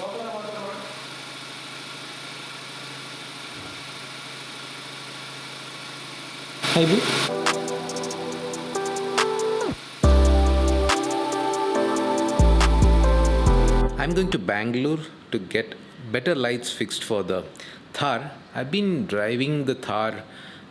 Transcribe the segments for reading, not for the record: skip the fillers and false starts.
Hi, Boo. I'm going to Bangalore to get better lights fixed for the Thar. I've been driving the Thar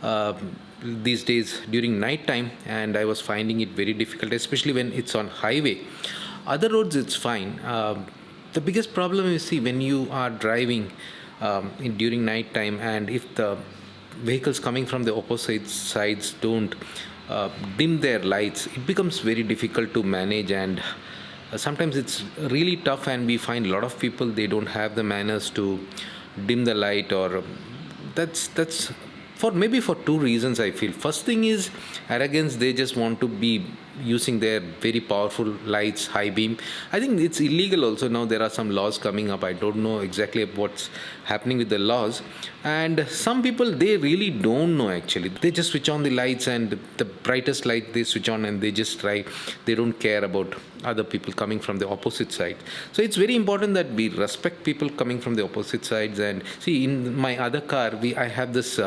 uh, these days during night time, and I was finding it very difficult, especially when it's on highway. Other roads it's fine. The biggest problem you see when you are driving during night time, and if the vehicles coming from the opposite sides don't dim their lights, it becomes very difficult to manage, and sometimes it's really tough, and we find a lot of people they don't have the manners to dim the light, or that's for maybe for two reasons. I feel first thing is arrogance. They just want to be using their very powerful lights, high beam. I think it's illegal also. Now there are some laws coming up. I don't know exactly what's happening with the laws. And some people they really don't know actually. They just switch on the lights, and the brightest light they switch on, and they just try. They don't care about other people coming from the opposite side. So it's very important that we respect people coming from the opposite sides. And see, in my other car we I have this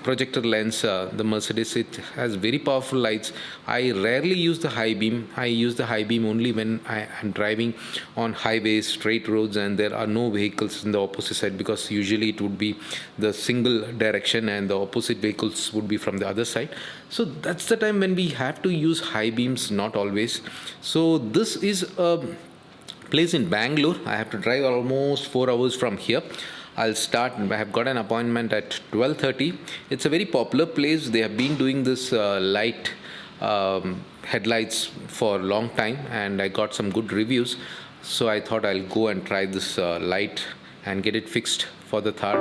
projector lens, the Mercedes. It has very powerful lights. I rarely use the high beam. I use the high beam only when I am driving on highways, straight roads, and there are no vehicles in the opposite side, because usually it would be the single direction and the opposite vehicles would be from the other side. So that's the time when we have to use high beams, not always. So this is a place in Bangalore. I have to drive almost 4 hours from here. I'll start. I have got an appointment at 12:30. It's a very popular place. They have been doing this light headlights for a long time, and I got some good reviews. So I thought I'll go and try this light and get it fixed for the Thar.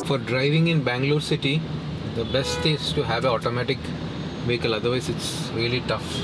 For driving in Bangalore city, the best is to have an automatic vehicle, otherwise it's really tough.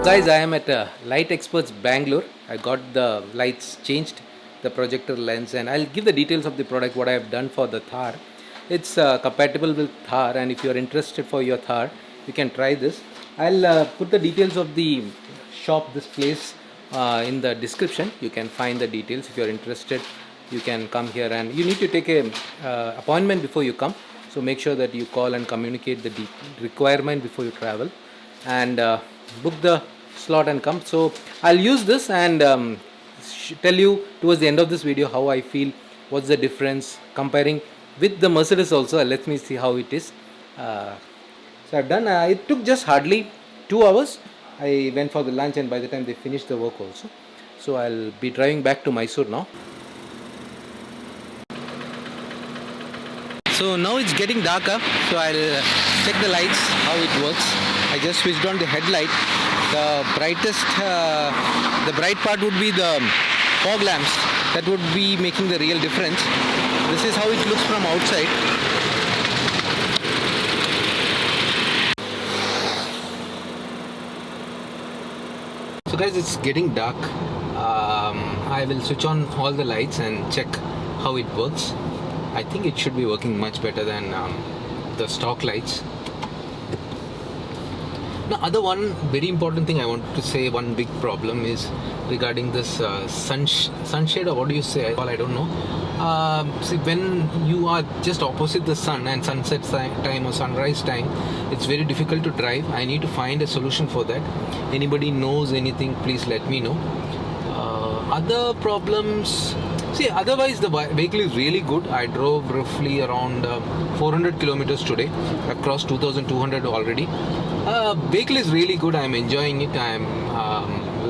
Guys, I am at Light Experts Bangalore. I got the lights changed, the projector lens, and I'll give the details of the product, what I have done for the Thar. It's compatible with Thar, and if you are interested for your Thar, you can try this. I'll put the details of the shop, this place, in the description. You can find the details. If you are interested, you can come here, and you need to take a appointment before you come. So make sure that you call and communicate the requirement before you travel, and book the slot and come. So I'll use this and tell you towards the end of this video how I feel, what's the difference comparing with the Mercedes also. Let me see how it is. Uh, so I've done. It took just hardly 2 hours. I went for the lunch, and by the time they finished the work also, so I'll be driving back to Mysore now. So now it's getting darker, so I'll check the lights, how it works. I just switched on the headlight. The bright part would be the fog lamps. That would be making the real difference. This is how it looks from outside. So guys, it's getting dark. I will switch on all the lights and check how it works. I think it should be working much better than the stock lights. Now, other one very important thing I want to say, one big problem is regarding this sunshade, or what do you say? I don't know. See, when you are just opposite the sun and sunset time or sunrise time, it's very difficult to drive. I need to find a solution for that. Anybody knows anything, please let me know. Other problems, see, otherwise the vehicle is really good. I drove roughly around 400 kilometers today, across 2200 already. Vehicle is really good. I'm enjoying it. I'm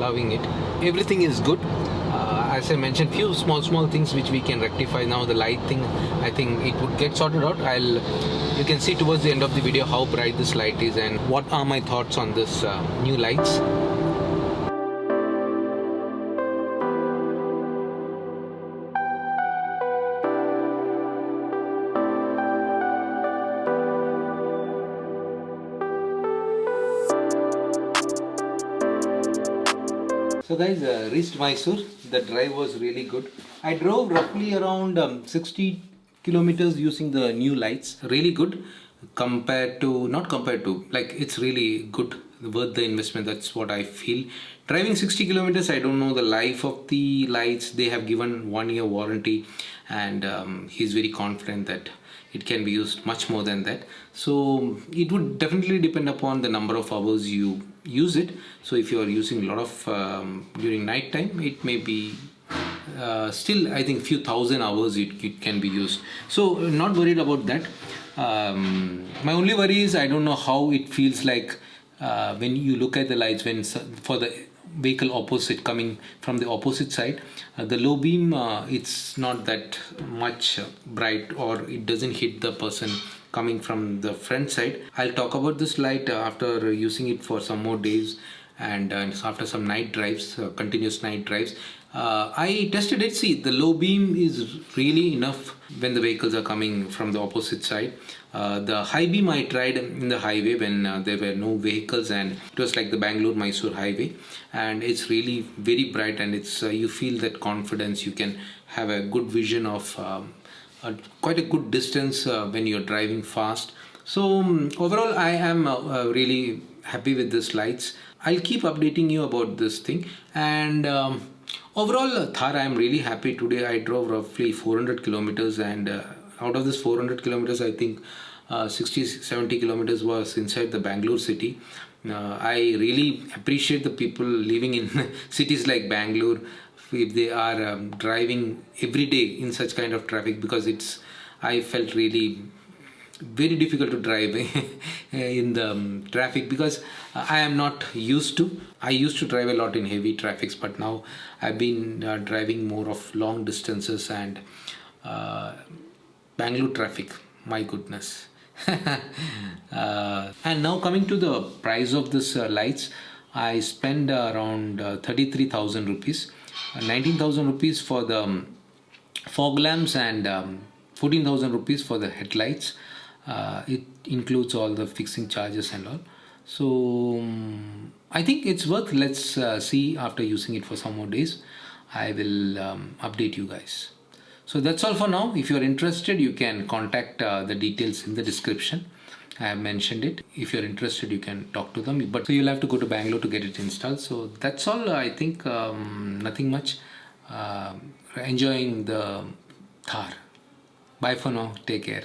loving it. Everything is good. As I mentioned, few small things which we can rectify. Now the light thing, I think it would get sorted out. You can see towards the end of the video how bright this light is and what are my thoughts on this new lights. So guys, reached Mysore. The drive was really good. I drove roughly around 60 kilometers using the new lights. Really good not compared to, like, it's really good, worth the investment. That's what I feel. Driving 60 kilometers, I don't know the life of the lights. They have given 1 year warranty, and he's very confident that it can be used much more than that. So it would definitely depend upon the number of hours you use it. So if you are using a lot of during night time, it may be still, I think, few thousand hours it can be used. So not worried about that. My only worry is I don't know how it feels like when you look at the lights, when for the vehicle opposite, coming from the opposite side, the low beam, it's not that much bright, or it doesn't hit the person coming from the front side. I'll talk about this light after using it for some more days, and after some night drives, continuous night drives. I tested it. See, the low beam is really enough when the vehicles are coming from the opposite side. The high beam I tried in the highway when there were no vehicles, and it was like the Bangalore-Mysore highway, and it's really very bright, and it's you feel that confidence. You can have a good vision of quite a good distance when you're driving fast. So overall, I am really happy with this lights. I'll keep updating you about this thing, and overall, Thar, I am really happy. Today I drove roughly 400 kilometers, and out of this 400 kilometers, I think 60-70 kilometers was inside the Bangalore city. I really appreciate the people living in cities like Bangalore, if they are driving every day in such kind of traffic, because I felt really very difficult to drive in the traffic, because I am not used to. I used to drive a lot in heavy traffics, but now I've been driving more of long distances, and Bangalore traffic, my goodness. And now coming to the price of this lights, I spend around 33,000 rupees, 19,000 rupees for the fog lamps, and 14,000 rupees for the headlights. It includes all the fixing charges and all. So I think it's worth. Let's see after using it for some more days. I will update you guys. So that's all for now. If you're interested, you can contact the details in the description. I have mentioned it. If you're interested, you can talk to them. But so you'll have to go to Bangalore to get it installed. So that's all. I think nothing much. Enjoying the Thar. Bye for now. Take care.